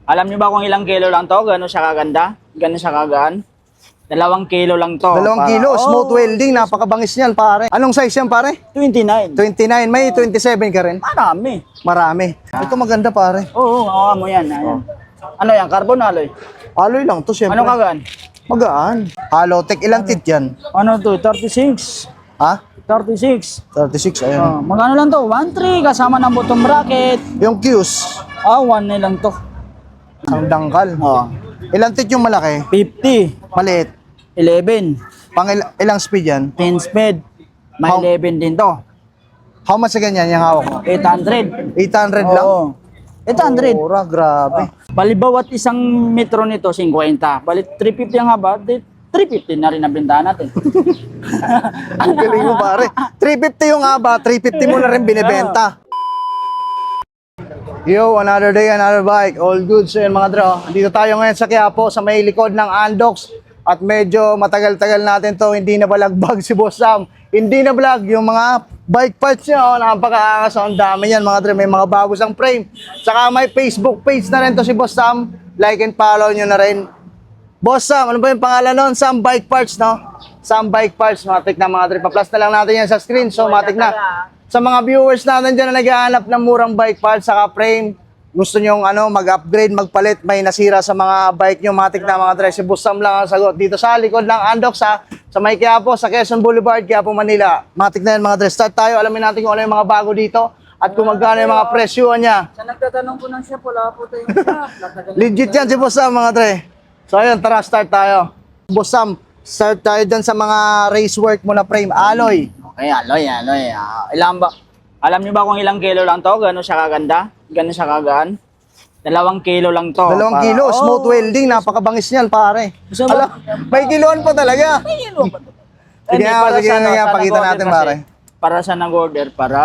Alam niyo ba kung ilang kilo lang to? Gano'n siya kaganda? Gano'n siya kagaan? 2 kilo lang to. 2 kilo, smooth welding, napakabangis niyan pare. Anong size yan pare? 29. 29, may 27 ka rin? Marami. Marami. Ito maganda pare. Oo, mo yan. Ayan. Ano yan? Carbon alloy? Alloy lang to syempre. Ano kagaan? Magaan. Halotech, ilang tit yan? Ano to? 36. Ha? 36. 36, ayun. Oh, magkano lang to? 1.3 kasama ng bottom bracket. Yung Qs, 1 na lang to. ang dangkal. Oh, Ilang tit yung malaki? 50. Maliit. 11. Pang ilang speed yan? 10 speed. May How- 11 din to. How much sa ganyan yung hawak mo? 800. 800 lang? Oo. 800. Mura, grabe. Bali bawat isang metro nito 50. Bali 350 ang haba, 350 na rin ang bentahan natin. Ang galing mo pare. 350 yung haba, 350 mo na rin binibenta. Yo, another day, another bike. All good. So yun mga dro, dito tayo ngayon sa Quiapo, sa may likod ng Andox. At medyo matagal-tagal natin to hindi na balagbag si Boss Sam. Hindi na vlog yung mga bike parts niya. Oh, napakaangas. Ang dami yan mga dro. May mga bago sang frame. Saka may Facebook page na rin to si Boss Sam. Like and follow nyo na rin. Boss Sam, ano ba yung pangalan nun? Sam Bike Parts, no? Sam Bike Parts. Matik na mga dro. Pa-plus na lang natin yan sa screen. So matik na. Sa mga viewers natin dyan na naghahanap ng murang bike parts, saka frame, gusto nyong mag-upgrade, magpalit, may nasira sa mga bike nyo, matik na mga dre, si Boss Sam lang ang sagot. Dito sa likod ng Andox sa may Quiapo, sa Quezon Boulevard, Quiapo, Manila. Matik na yan mga dre. Start tayo, alamin natin kung ano yung mga bago dito at kung magkano yung mga presyo niya. Sa nagtatanong po ng chef, wala po tayong shop. Legit yan si Boss Sam mga dre. So ayun, tara, start tayo. Boss Sam, start tayo dyan sa mga race work mo na frame, alloy. Okay, alloy. Ilan ba? Alam niyo ba kung ilang kilo lang to? Gano'n siya kaganda? Gano'n siya kagaan? 2 kilo lang to. 2 kilo, smooth welding, napakabangis niyan pare. Gusto mo? Alam, may kiloan pa talaga. Kilo ba to? Sige nga, sige nga, pakita natin pare. Para sa nag-order, para...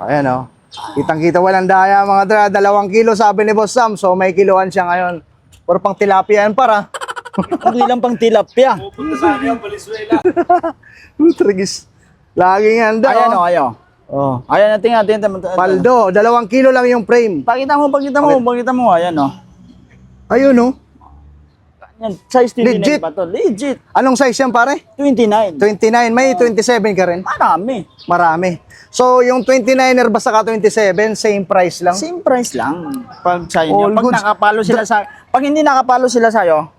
Ayan o. Kitang-kita walang daya mga dra. 2 kilo sabi ni Boss Sam. So may kiloan siya ngayon. Pero pang tilapia yan para. Hindi lang pang tilapia. Trigis. Laging handa. Ayan o, ayan. Oh. Ayan natin. Paldo, 2 kilo lang yung frame. Pakita mo. Ayan o. Ayun o. Yan, size 29 Legit. pa to. Legit. Anong size yan pare? 29. 29. May 27 ka rin? Marami. Marami. So yung 29er basta ka 27, same price lang? Same price lang. Pag sa All inyo. Pag goods. nakapalo sila sa... Pag hindi nakapalo sila sa'yo,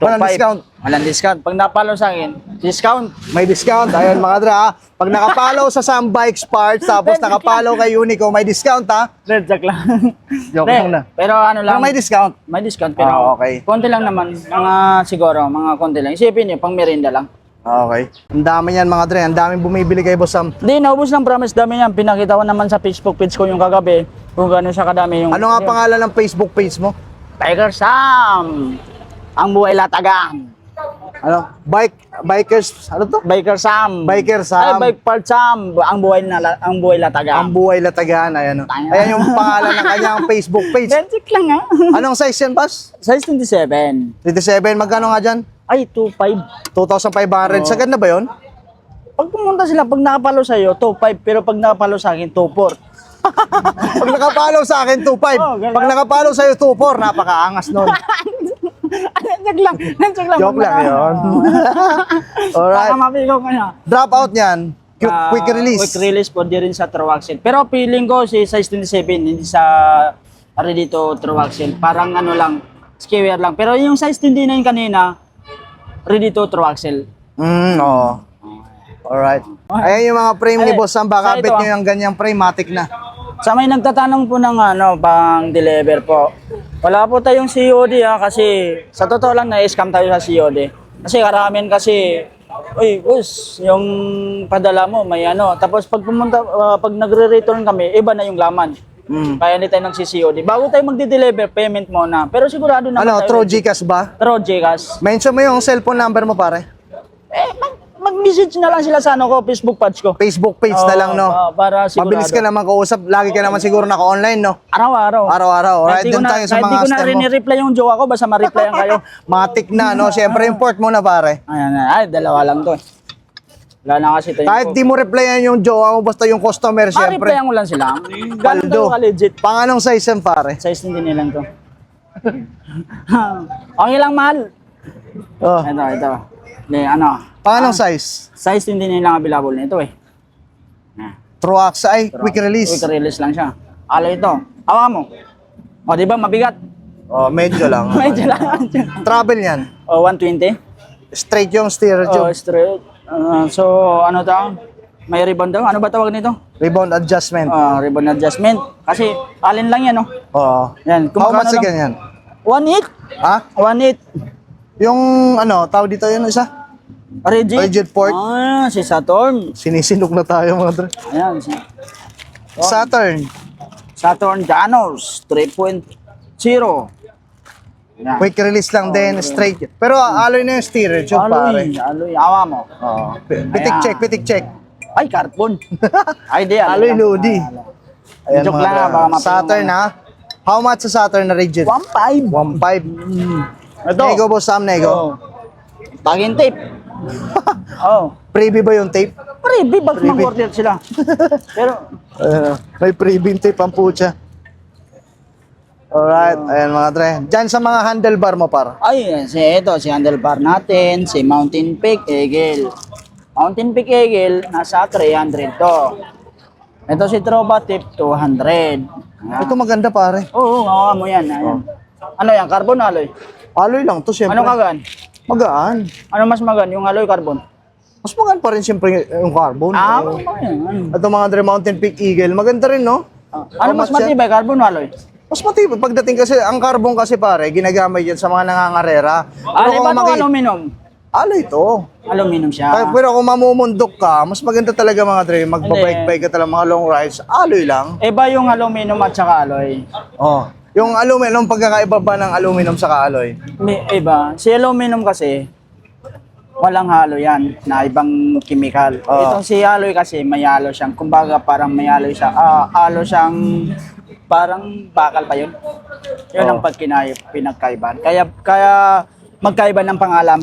Walang 2.5. discount. Walang discount. Pag napalo sa akin, discount. May discount. Ayun mga dra. Pag nakapalo sa Sam Bikes Parts, tapos nakapalo kay Unico, may discount ha? Red jack lang. Joke Hindi, lang na. pero ano lang. Pero may discount. May discount pero okay. konti lang naman. Mga konti lang. Isipin niyo, pang merienda lang. Okay. Ang dami yan mga dre. Ang daming bumibili kay Boss Sam. Hindi, naubos lang promise. Dami yan. Pinakita ko naman sa Facebook page ko yung kagabi. Kung gano'n siya kadami yung... Ano nga pangalan ng Facebook page mo? Tiger Sam! Ang buhay latagan. Ano? Bikers, ano to? Biker Sam. Biker Ay, Sam. Bike Part Sam. Ang buhay latagan. Ang buhay latagan. Ayan, Tanga. ayan yung pangalan ng kanyang Facebook page. Basic lang ha. Anong size yan, Bas? Size 27. 37. Magkano nga dyan? Ay, 2.5. 2,500. Sa ganda ba yun? Pag pumunta sila, pag nakapalo sa'yo, 2.5. Pero pag nakapalo sa akin, 2.4. Pag nakapalo sa akin, 2,500. Oh, ganun. Pag nakapalo sa'yo, 2,400. Napakaangas nun. Nandiyan lang. Joke lang yun. Alright. Baka mapigaw ka na. Drop out niyan. Quick release. Quick release po, di rin sa true axle. Pero feeling ko si size 27, hindi sa ready to true axle. Parang ano lang, skewer lang. Pero yung size 29 kanina, ready to true axle. Oo. Alright. Ayan yung mga frame ni Ay, Boss Sam. Baka sa ito, bet nyo yung ganyang frame, matic na. Sa may nagtatanong po ng pang deliver po. Wala po tayong COD kasi sa totoo lang na-scam tayo sa COD. Kasi karamihan kasi, uy, boss, yung padala mo may tapos pag pumunta, pag nagre-return kami, iba na yung laman. Kaya hindi tayo nagsi-COD. Bago tayo magde-deliver, payment muna. Pero sigurado naman Ano, tayo. True Gcash ba? True Gcash. Mention mo yung cellphone number mo, pare. Mag-message na lang sila sa Facebook page ko. Facebook page na lang, no? Para sigurado. Mabilis ka naman kausap. Lagi ka naman siguro naka-online, no? Araw-araw. Araw-araw. Alright, dun tayo sa mga Hindi ko na stem mo. rin-reply yung jowa ko, basta ma-replyan kayo. Matic na, no? Siyempre, import mo na, pare. Ayan, ay, dalawa lang to. Wala na kasi tayo. Kahit di mo replyan yung jowa mo, basta yung customer, syempre. Ma-replyan ko lang sila. Ganun Paldo. daw ka-legit. Pang anong size yan, pare? Size hindi nilang to. Okay lang, mahal. Oh. Ito. Ano? Pang anong size? Size hindi nilang available nito eh. True axe, ay, quick release. Quick release lang siya. Alloy ito. Hawa mo. O, di ba? Mabigat. Oh, medyo lang. Medyo lang. Travel yan. O, 120. Straight yung steer Oh, job. straight. So, ano daw? May rebound daw. Ano ba tawag nito? Rebound adjustment. Rebound adjustment. Kasi, alin lang yan, no? Oo. Yan. How Kumagano much lang? again yan? 1.8. Ha? 1.8. Yung ano, tawag dito yun isa? Rigid. Rigid port. Si Saturn. Sinisinok na tayo mga dre. Ayan. Saturn. Saturn Janos 3.0. Yan. Quick release lang din, straight. Pero alloy na yung steer job, pare. Alloy. Awa mo. Oo. Pitik Ayan. check, pitik check. Ay, carbon. Ay, di. Alloy Lodi. Ayan Joke mga lang, dre. baka mapili Saturn mo. ha? How much sa Saturn na rigid? 1.5. 1.5. Ito. Nego boss Sam, nego. Oh. Taging tape. Oh. Freebie ba yung tape? Freebie, ba't mag-order sila? Pero, May freebie tape ang pucha. Alright, ayan mga dre. Diyan sa mga handlebar mo, par. ay, si handlebar natin, si Mountain Peak Eagle. Mountain Peak Eagle, nasa 300 to. Ito si Trova Tip, 200. Ito maganda, pare. Oo, hawa mo yan. Ayan. Ano yan, carbon o alloy? Alloy lang to, siyempre. Ano kagaan? Magaan. Ano mas magan, yung alloy carbon? Mas magaan pa rin siyempre yung carbon. Yan. Ito mga dre, Mountain Peak Eagle. Maganda rin, no? Ano mas matibay, carbon o alloy? Mas matibay. Pagdating kasi, ang carbon kasi pare, ginagamit yan sa mga nangangarera. Alloy ba ito aluminum? Alloy to. Aluminum siya. Pero kung mamumundok ka, mas maganda talaga mga dre, magbabike-bike ka talaga mga long rides, alloy lang. Iba yung aluminum at saka alloy. Oh. Yung aluminum, pagkakaiba ba ng aluminum sa alloy? May iba. Si aluminum kasi, walang halo yan na ibang chemical. Oo. Itong si alloy kasi may halo siyang, kumbaga parang may halo siya, halo siyang parang bakal pa yun. Yun ang pinagkaiban. Kaya magkaiba ng pangalan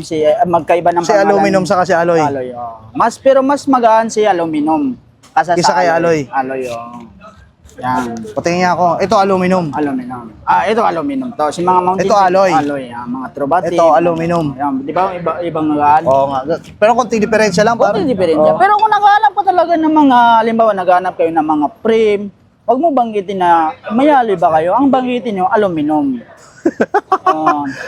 magkaiba ng Si pangalan. aluminum sa kasi alloy. Alloy, oh. Pero mas magaan si aluminum. Kaysa kay alloy. Alloy, oh. Yan. Patingin niya ako. Ito aluminum. Aluminum. Ito aluminum to. Si mga mountain Ito alloy. Alloy, mga trobati. Ito aluminum. Yan, di ba ibang magaan? Oo nga. Pero konting diferensya lang, pare. Konti diferensya. Pero kung naghahanap ka talaga ng mga, halimbawa naghahanap kayo ng mga frame, wag mo banggitin na mayali ba kayo? Ang banggitin nyo, aluminum.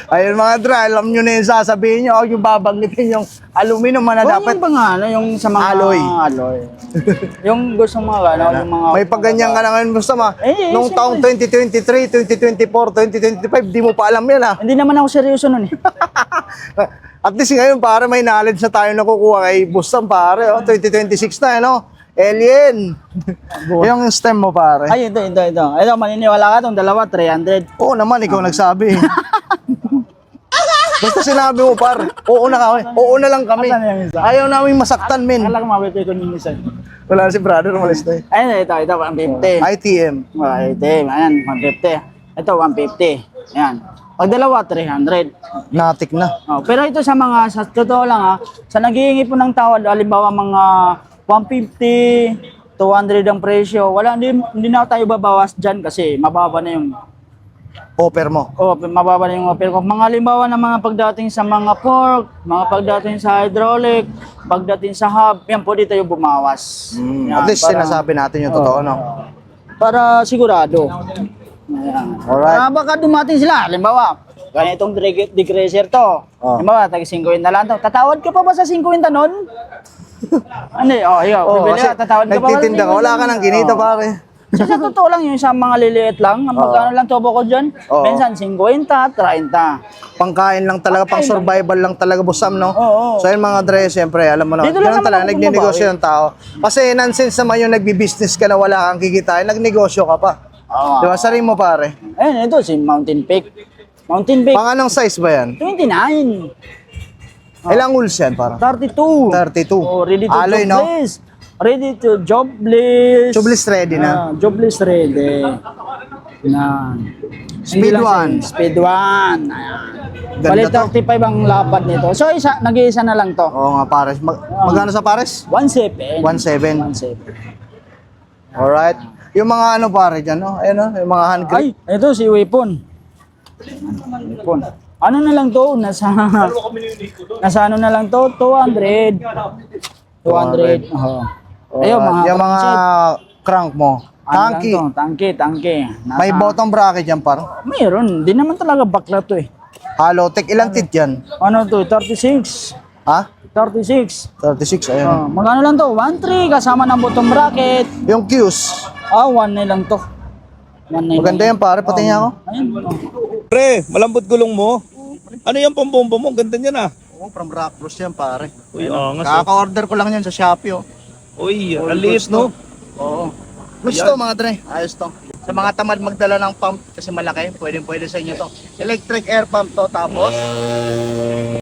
Ayun mga dre, alam nyo na yung sasabihin nyo. Huwag yung babanggitin yung aluminum na dapat. Yung ba nga, ano, yung sa mga Alloy. Yung gusto mga, ano, yung mga... May pagganyan ka na ngayon, basta nung siyempre. taong 2023, 2024, 2025, di mo pa alam yan ah. Hindi naman ako seryoso nun eh. At least ngayon, para may knowledge na tayo nakukuha kay Bustam, pare. Oh, 2026 na, ano? Alien! Yung stem mo, pare. Ay, ito. Ito, maniniwala ka itong dalawa, 300. Oo naman, ikaw nagsabi. Basta sinabi mo, par. Oo na kami. Oo na lang kami. Asan yung isa? Ayaw namin masaktan, men. Akala ko mabiti ko yung isa. Wala si brother, umalis na eh. Ayun, ito, 150. ITM. Ayan, 150. Ito, 150. Ayan. Pag dalawa, 300. Natik na. Oh, pero ito sa totoo lang ha, sa naghihingi po ng tawad, halimbawa mga 150, 200 ang presyo, hindi na tayo babawas dyan kasi mababa na yung, Offer mo. mababa na yung offer ko. Mga halimbawa na mga pagdating sa mga fork, mga pagdating sa hydraulic, pagdating sa hub, yan po dito yung bumawas. Yan, At least para- sinasabi natin yung totoo, no? Para sigurado. Ayan. Alright. Para baka dumating sila, halimbawa, ganitong decreaser to. Oh. Halimbawa, tag 50 na lang to. Tatawad ka pa ba sa 50 nun? Ano ikaw, bibili ka, tatawad ka pa ba sa nagtitinda ka, 50? wala ka nang ginito, Oo. pare. Kasi sa totoo lang yung sa mga liliit lang, magkano lang tubo ko dyan? Oo. Minsan 50, 30. Pangkain lang talaga, pang survival lang talaga, Busam, no? Oo. So yun mga dre, siyempre, alam mo na, Dito lang ganun naman talaga, ako nagninegosyo yung tao. Kasi nonsense naman yung nagbi-business ka na wala kang kikitain, nagnegosyo ka pa. Oo. Di ba? Sarin mo, pare. Ayun, ito si Mountain Peak. Mountain Peak, Pang anong size ba yan? 29. Ilang holes yan, para? 32. 32. Oh, ready to Alloy, no? jobless. Ready to jobless. Jobless ready na. Jobless ready. Na. Hindi Speed lang 1. Speed 1. Ayan. Ganda Bali to. 35 ang lapad nito. So nag-iisa na lang to. Oo nga, pares. Magkano sa pares? 1.7. 1.7. 1.7. Alright. Yung mga ano pare dyan, no? Ayun, no? Yung mga hand grip. Ay, ito si Weapon. Weapon. Ano na lang to? Nasa ano na lang to? 200. 200. Oh. Ayun, mga yung mga crankshaft. crank mo. Ano lang Tanky. to? Tangke. May bottom bracket yan par. Mayroon. Di naman talaga bakla to eh. Halo tech. Ilang tit yan? Ano to? 36. Ha? 36. 36, ayun. Oh, magkano lang to? 1.3 kasama ng bottom bracket. Yung Qs. 1 na lang to. 1 na Maganda yan pare, pati niya ako. Ayun. Oh. Pre, malambot gulong mo. Ano yung pambomba mo? Ganda niyan ah. Oo, from Rock Bros yan pare. Uy, angas. Kaka-order ko lang yan sa Shopee, oh. Uy, ang liit no. Oo. Gusto mga dre, ayos to. Sa mga tamad magdala ng pump kasi malaki, pwede sa inyo to. Electric air pump to, tapos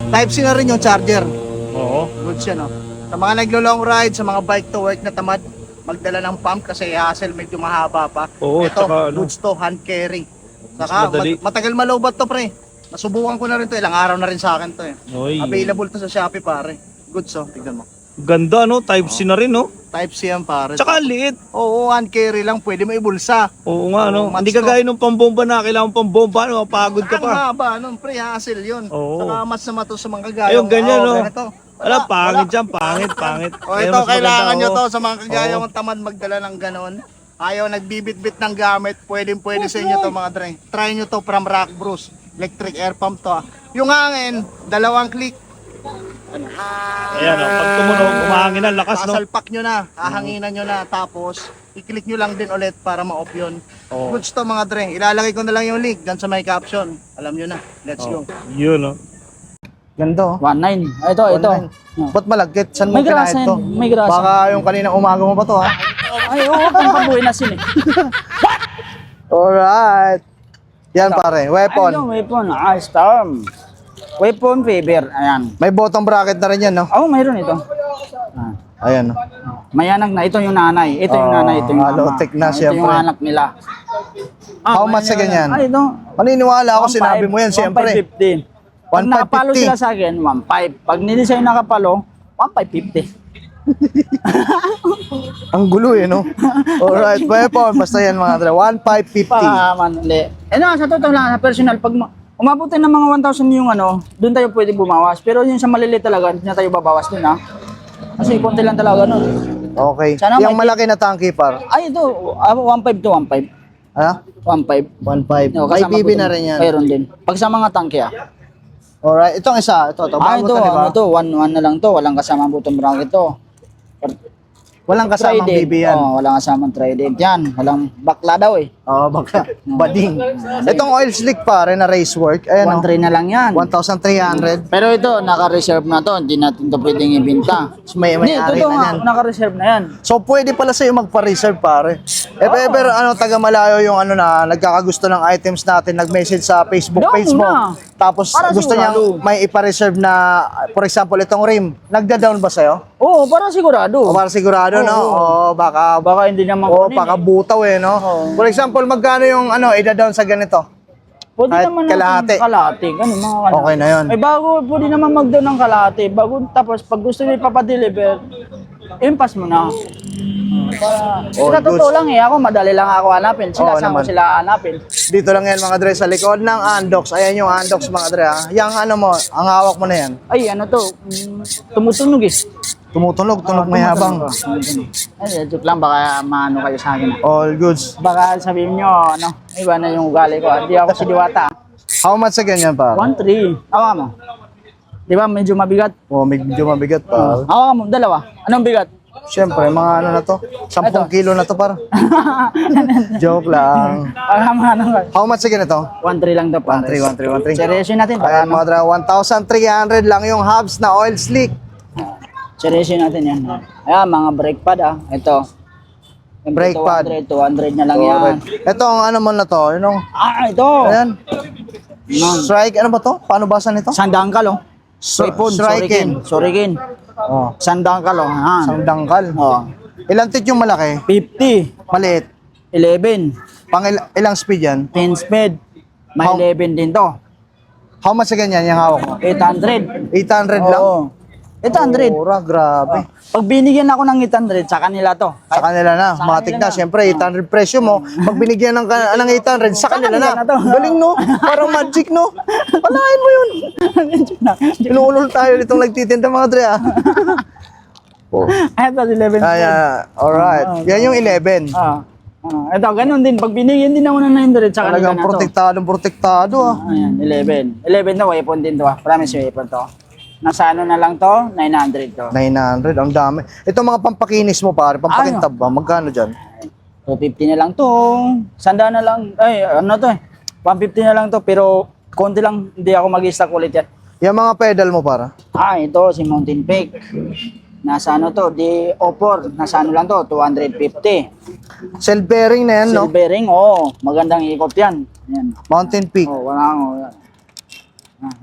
Type-C na rin yung charger. Oo. Good siya, no? Sa mga naglo-long ride, sa mga bike to work na tamad, magdala ng pump kasi hassle medyo mahaba pa. Oo, Ito, tsaka ano, goods to, hand carry. mas Saka, madali. matagal malobat to, pre. Nasubukan ko na rin to, ilang araw na rin sa akin to eh. Uy. Available to sa Shopee, pare. Goods, oh, tignan mo. Ganda no, Type-C na rin no. Type-C yan, pare. Tsaka ang liit. Oo, hand carry lang, pwede mo ibulsa. Oo nga no. Oo, Hindi match to. kagaya nung pambomba na kailangan pambomba no, mapagod ka Ang pa. haba, nun, pre, hassle yun. Oo. Saka mas naman to sa mga kagaya. Ayun, ganyan, no? Ganito. Wala, pangit dyan, pangit. O Kaya ito, mas maganda, kailangan nyo oh. to sa mga kagaya Oo. kong tamad magdala ng ganon. Ayaw nagbibit-bit ng gamit, pwede sa inyo to mga dre. Try nyo to from Rock Bros. Electric air pump to. Yung hangin, 2 click. Ayan no, pag tumunog, umahangin ang lakas no. Sasalpak nyo na, hahanginan nyo na, tapos i-click nyo lang din ulit para ma-off yun. Oo. Goods to mga dre. Ilalagay ko na lang yung link dyan sa may caption. Alam nyo na. Let's go. Yun no. Ganda, oh. 1.9. Ito. Ba't malagkit? Saan mo May grasa kinain to? yan, may grasa. Baka yung kanina umaga mo pa to, ha? Ay, oo, pambuhay na sin eh. Alright. Yan pare, weapon. Ayun, weapon. Storm. Weapon favor. Ayan. May bottom bracket na rin yan, no? Oh, mayroon ito. Ah. Ayan, no? Mayanak na. Ito yung nanay. Ito yung nanay. Ito yung mama. low-tech na, Ito yung siyempre. anak nila. How much sa ganyan? Ay, ito. Maniniwala ako, sinabi mo yan, siyempre. 1.550. Pag 1.550. nakapalo sila sa akin, 1.5. Pag nila sa'yo nakapalo, 1.550. Ang gulo, eh, no? Alright, weapon. Basta yan, mga dre. 1,550. Para manli. Eh na, sa totoo lang, sa personal, pag umabutin ng mga 1,000 yung ano, doon tayo pwede bumawas. Pero yung sa maliliit talaga, hindi na tayo babawas doon, ha? Kasi konti lang talaga nun. Okay. Sana Yung may- malaki na tanky, par. Ay, ito, 1.5 to 1.5. Ano? 1.5. 1,500. No, May kasama BB po na dun. rin yan. Mayroon din. Pag sa mga tangke, ah. Alright, itong isa. Ito. Bago Ito, to, di ba? ano to, 1 na lang to. Walang kasamang butong bracket to. Walang kasamang Trident. BB yan. Oh, walang kasamang trident yan. Walang bakla daw eh. Oo, baka. Bading. Itong oil slick, pare, na race work. Ayan, no? 1.3 na lang yan. 1,300. Pero ito, naka-reserve na to. Hindi natin to pwedeng ibenta. May Hindi, ari ito na nga, yan. naka-reserve na yan. So pwede pala sa'yo magpa-reserve pare. Pero ano, taga malayo yung ano na nagkakagusto ng items natin, nag-message sa Facebook Down page mo. muna. Tapos Para gusto sigurado. niyang may ipa-reserve na, for example, itong rim. Nagda-down ba sa'yo? Oo, para sigurado. O para sigurado, no? O baka, Baka hindi naman o kunin baka eh. butaw eh, no? For example, magkano yung ano, ida-down sa ganito? Pwede kahit naman kalahati. natin kalahati. Ganun, mga kalahati. Okay na yun. Ay bago, pwede naman mag-down ng kalahati. Bago, tapos pag gusto nyo ipapadeliver, impas mo na. Para, sa totoo lang eh, ako madali lang ako hanapin. Sila, Oo saan ko naman. sila hanapin? Dito lang yan mga dre, sa likod ng Andox. Ayan yung Andox mga dre, ha? Yang ano mo, ang hawak mo na yan. Ay, ano to, tumutunog eh. Tumutunog, tunog may habang. Ay, joke lang, baka maano kayo sa akin. All goods. Baka sabihin nyo, ano, iba na yung ugali ko. Hindi ako si Diwata. How much sa ganyan pa? 1.3. Awa mo. Di ba, medyo mabigat. Oh, medyo mabigat pa. Awa mo, dalawa. Anong bigat? Siyempre, mga ano na to? 10 Ito. kilo na to para. Joke lang. Baka maano ka. How much sa ganito? 1.3 lang daw pa. 1,300. Seryoso natin. Baka Ayan ano. mga dre, 1,300 lang yung hubs na oil slick. Seryoso natin yan. Ayan, mga brake pad ah. Ito. Yung Brake pad. 200 na lang yan. Ito ang ano mo na to, yun ang, Ito. ayan. Strike, ano ba to? Paano basa nito? Sandangkal oh. Weapon, Striken. Surikin. Oh, Sandangkal oh. Ayan. isang dangkal. Oh. Ilang tit yung malaki? 50. Maliit. 11. Pang ilang speed yan? 10 speed. May 11 din to. How much sa ganyan yung hawak mo? 800. 800 lang? Oo. 800. Mura, grabe. Pag binigyan ako ng 800, sa kanila to. Sa kanila na, Sa matik kanila na. na. Siyempre, 800 presyo mo. Pag binigyan ng 800, sa kanila na. kanila na to. Galing, no? Parang magic, no? Palain mo yun. Inuulol tayo nitong nagtitinda mga dre, ah. Oh. Ito, 11. Ay, alright. Yan yung 11. Ito, ganun din. Pag binigyan din ako ng 900, sa kanila Talagang na to. protektado, ah. Ayan, 11. 11 na, weapon din to. Promise weapon to. Nasa ano na lang to? 900 to. 900, ang dami. Ito mga pampakinis mo, pare. Pampakintab ba? Magkano dyan? 250 na lang to. 100 na lang. Ay, ano to eh. 150 na lang to. Pero, konti lang. Hindi ako mag-stock ulit yan. Yung mga pedal mo, para. Ito, si Mountain Peak. Nasa ano to? Di Opor. Nasa ano lang to? 250. Cell bearing na yan, no? Silver ring, magandang ikot yan. Yan. Mountain Peak. Wala ako.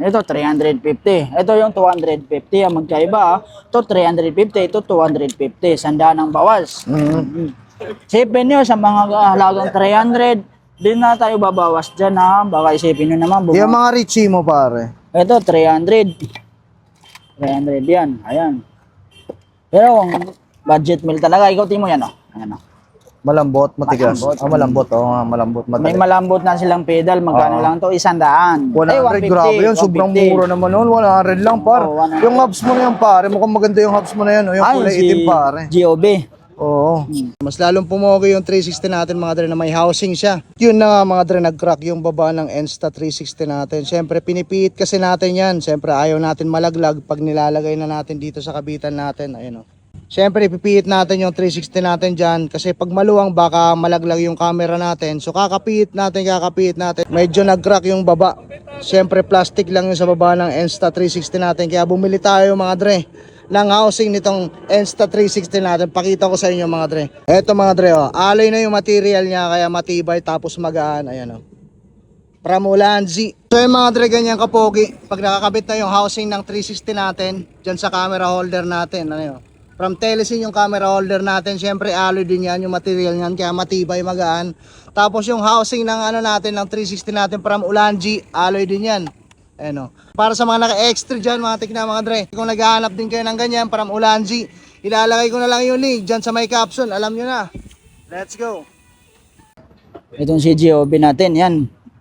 Ito, 350. Ito yung 250. Ang magkaiba, ito 350. Ito 250. Sandaan ang bawas. Isipin nyo, sa mga halagang 300, di na tayo babawas dyan, ha? Baka isipin nyo naman. Yung mga Richie mo, pare. Ito, 300. 300 yan. Ayan. Pero kung budget meal talaga, ikotin mo yan, Ayan, Malambot, matigas. Malambot. Malambot, oo nga, malambot, May matigas. malambot na silang pedal. Magkano lang to? 100. 100, grabe yun. Sobrang mura naman nun. 100 lang, par. 100. Yung hubs mo na yan, pare. Mukhang maganda yung hubs mo na yan. Yung kulay itim, pare. GOB. Oo. Mas lalong pumogi yung 360 natin, mga dre, na may housing siya. Yun na nga, mga dre, nag-crack yung baba ng Ensta 360 natin. Siyempre, pinipiit kasi natin yan. Siyempre, ayaw natin malaglag pag nilalagay na natin dito sa kabitan natin. Ayun, Siyempre, ipipiit natin yung 360 natin dyan kasi pag maluwang baka malaglag yung camera natin. So kakapiit natin. Medyo nag-crack yung baba. Siyempre, plastic lang yung sa baba ng Ensta 360 natin. Kaya bumili tayo, mga dre, ng housing nitong Ensta 360 natin. Pakita ko sa inyo, mga dre. Eto, mga dre, alloy na yung material niya kaya matibay tapos magaan. Ayan, Pramulanzi. So yung mga dre, ganyan kapogi. Pag nakakabit na yung housing ng 360 natin dyan sa camera holder natin, from Telesin yung camera holder natin, syempre alloy din yan yung material niyan, kaya matibay, magaan. Tapos yung housing ng natin, ng 360 natin from Ulanzi, alloy din yan. Para sa mga naka-extra dyan, mga tikna, mga dre, kung naghahanap din kayo ng ganyan from Ulanzi, ilalagay ko na lang yung link dyan sa may caption, alam nyo na. Let's go. Itong si GOB natin, yan.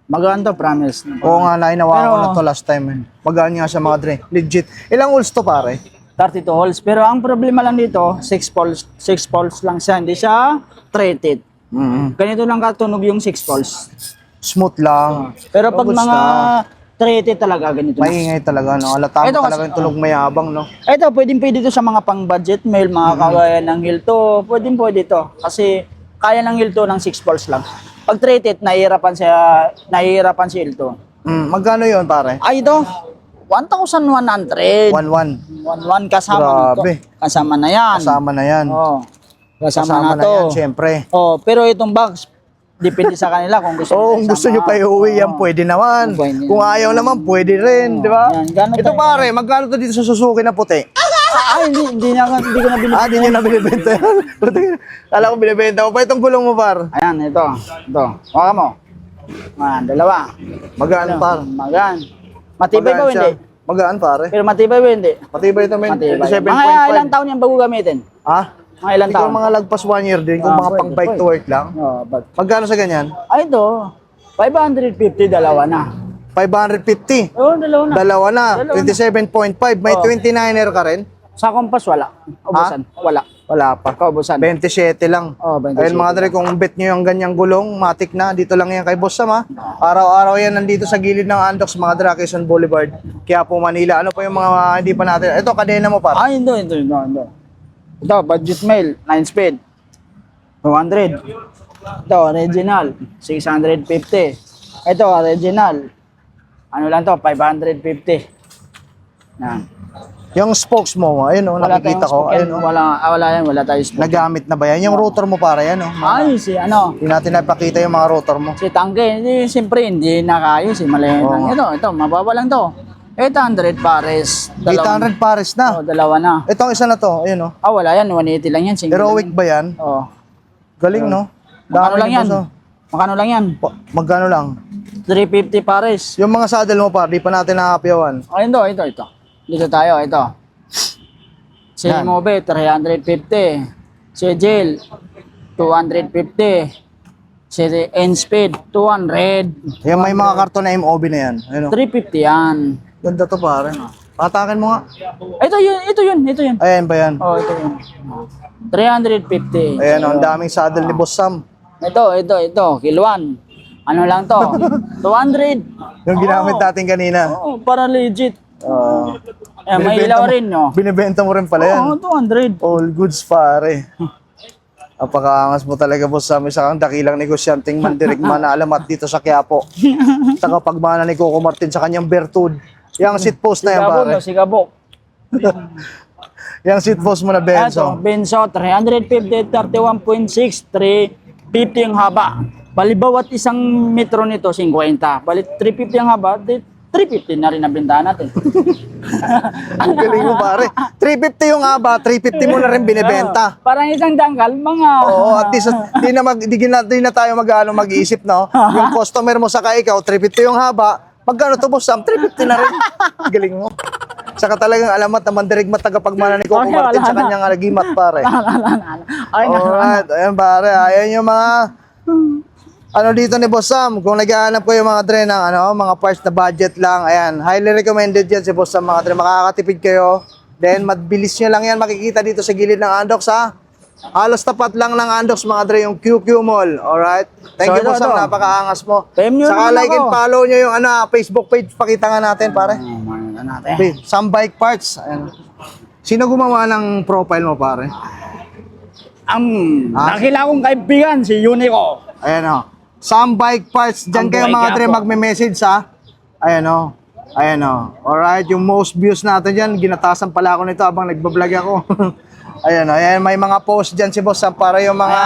Magaan to, promise. Oo nga, nainawa ko Pero- na to last time. Magaan nga siya, mga dre. Legit. Ilang holes to, pare? 32 holes. Pero ang problema lang dito, 6 poles lang siya. Hindi siya treated. Ganito lang katunog yung 6 poles. Smooth lang. Pero pag Basta, mga treated talaga, ganito na. maingay talaga, no? Alata mo Ito kasi- talaga yung tunog mayabang, no? Ito, pwede to sa mga pang-budget mail, mga kagaya ng Hilto. Pwede to. Kasi kaya ng Hilto ng 6 poles lang. Pag treated, nahihirapan si Hilto. Magkano yun, pare? Ito, 1,100. 1-1. 1,1 kasama Grabe. nito. Kasama na yan. Kasama na yan. Kasama na to. yan, syempre. Pero itong box, depende sa kanila kung gusto Oo, kung gusto nyo pa iuwi yan, pwede naman. Pwede. Kung ayaw naman, pwede rin, di ba? Yan, gano'n Ito tayo. pare, magkano to dito sa Suzuki na puti? Hindi ko na binili. Di nyo na binibenta yan. Kala ko binibenta mo pa itong gulong mo, par. Ayan, ito. Huwag mo. Ayan, dalawa. Magaan, par. Magaan. Matibay ba o Magaan siya. hindi? Magaan, pare. Pero matibay ba o hindi? Matibay ito, men. Matibay. 27.5. Mga ilang taon yan bago gamitin? Ha? Mga ilang Ikaw taon? mga lagpas 1 year din, kung mga Pwede, pang bike to pwede. work lang. Magkano sa ganyan? Ito. 550, dalawa na. 550. Dalawa na. Dalawa na. Dalawa na. 27.5. May 29er ka rin? Sa kompas, wala. Ubusan. Wala. Wala pa. Kaubusan. 27 lang. 27 Ayun mga dre, kung bet nyo yung ganyang gulong, matik na. Dito lang yan kay Boss Sam, ha. Araw-araw yan nandito sa gilid ng Andox, mga dre, Quezon Boulevard. Quiapo, Manila. Ano pa yung mga hindi pa natin? Ito, kadena mo pa. Ito. Ito, budget mail, 9 speed. 200. Ito, original, 650. Ito, original. Ano lang to, 550. Yan. Yung spokes mo, ayun o, nakikita ko. Ayun o. Wala tayong spoken. Nagamit na ba yan? Yung rotor mo para yan o. Hindi natin napakita yung mga rotor mo. Si Tangke, siyempre hindi nakayos. Oo. Ito, mababa lang to. 800 pares. 800 pares na. Dalawa na. Itong isa na to, ayun o. Wala yan, 180 lang yan. Single Heroic lang ba yan? yan. Oo. Galing, no? Magkano Dami lang yan? nito, Magkano lang yan? Magkano lang? 350 pares. Yung mga saddle mo par, di pa natin nakakapyawan. Oh, ito. Dito tayo, ito. Si Yan. Move, 350. Si Gel, 250. Si N-Speed, 200. Yung may mga karton na MOB na yan. Ano? 350 yan. Ganda to pare. Patakin mo nga. Ito yun. Ayan ba yan? Oh, ito yun. 350. Ayan o, ang daming saddle ni Boss Sam. Ito, kiluan. Ano lang to? 200. Yung ginamit natin kanina. Oh, para legit. May Binibenta ilaw mo- rin, no? Binibenta mo rin pala yan. Oo, 200. All goods pare. Napakaangas mo talaga Boss Sam. Isa kang dakilang negosyanteng mandirigma na alamat dito sa Quiapo. Tagapagmana ni Coco Martin sa kanyang bertud. Yung seat post na yan pare. Sigabok. Yung seat post mo na Ito, Benzo. Benzo, 350, 31.6, 350 ang haba. Bali, bawat isang metro nito, 50. Bali, 350 ang haba, 350 na rin ang bentahan natin. Ang galing mo pare. 350 yung haba, 350 mo na rin binibenta. Parang isang dangkal, mga... Oo, at least di na tayo mag-iisip, no? Yung customer mo saka ikaw, 350 yung haba, magkano to Boss Sam? 350 na rin. Galing mo. Saka talagang alamat na mandirigmat tagapagmana ni Coco Okay, Martin wala sa na. kanyang alagimat, pare. Ay, Alright, ayan pare. Ayan yung mga ano dito ni Boss Sam. Kung naghahanap ko yung mga dre ng mga parts na budget lang, ayan, highly recommended yan si Boss Sam mga dre. Makakatipid kayo. Then mabilis nyo lang yan makikita dito sa gilid ng Andox ha. Halos tapat lang ng Andox mga dre yung QQ Mall. Alright. Thank So, you Boss ito. Sam, napakaangas mo. PM nyo Saka naman like ako. and follow nyo yung Facebook page. Pakita nga natin pare. natin. Some bike parts. Ayan. Sino gumawa ng profile mo pare? Nakila kong kaibigan, si Unico. Ayan o. Some bike parts. Diyan Ang kayo buhay mga ka dre po. magme-message ha. Ayan o. Ayan o. Alright. Yung most views natin dyan. Ginatasan pala ako nito habang nagbablog ako. Ayan o. Ayan. May mga post dyan si Boss Sam para yung mga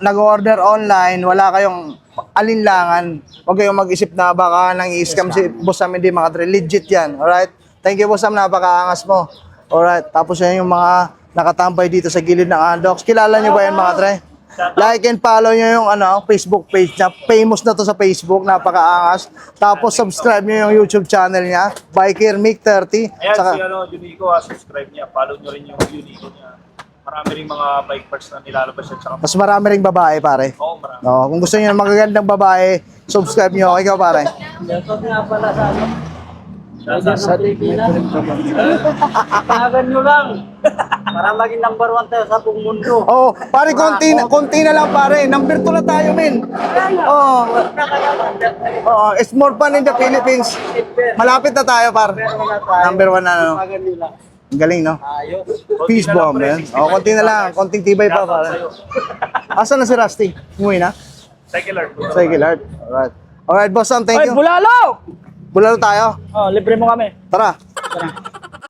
nag-order online. Wala kayong alinlangan. Huwag kayong mag-isip na baka nang i-scam si Boss Sam. Hindi mga dre. Legit yan. Alright. Thank you Boss Sam. Napakaangas mo. Alright. Tapos yan yung mga nakatambay dito sa gilid ng Andox. Kilala nyo ba yan mga dre? Like and follow nyo yung Facebook page niya. Famous na to sa Facebook, napakaangas. Tapos subscribe nyo yung YouTube channel niya, Biker Mic 30. Ayan, Saka, si Unico, subscribe niya. Follow nyo rin yung Unico niya. Marami rin mga bike parts na nilalabas yan. Tsaka, mas marami ring babae pare. oo, marami. Kung gusto niyo ng magagandang babae, subscribe nyo. Ikaw pare. Sa TV na. Tagan nyo lang. Para maging number 1 tayo sa buong mundo. Oh, pare konti na lang pare. Number 2 na tayo men. Oh. Oh, it's more fun in the Philippines. Malapit na tayo par. Number 1 na no. Ang galing no. Peace bomb man. Oh, konti na lang, konting tibay pa pare. Asan na si Rusty? Umuwi na? Cycle art. Cycle art. Alright. Alright, boss Sam, thank Ay, you. bulalo! Bulalo tayo. Oh, libre mo kami. Tara. Tara.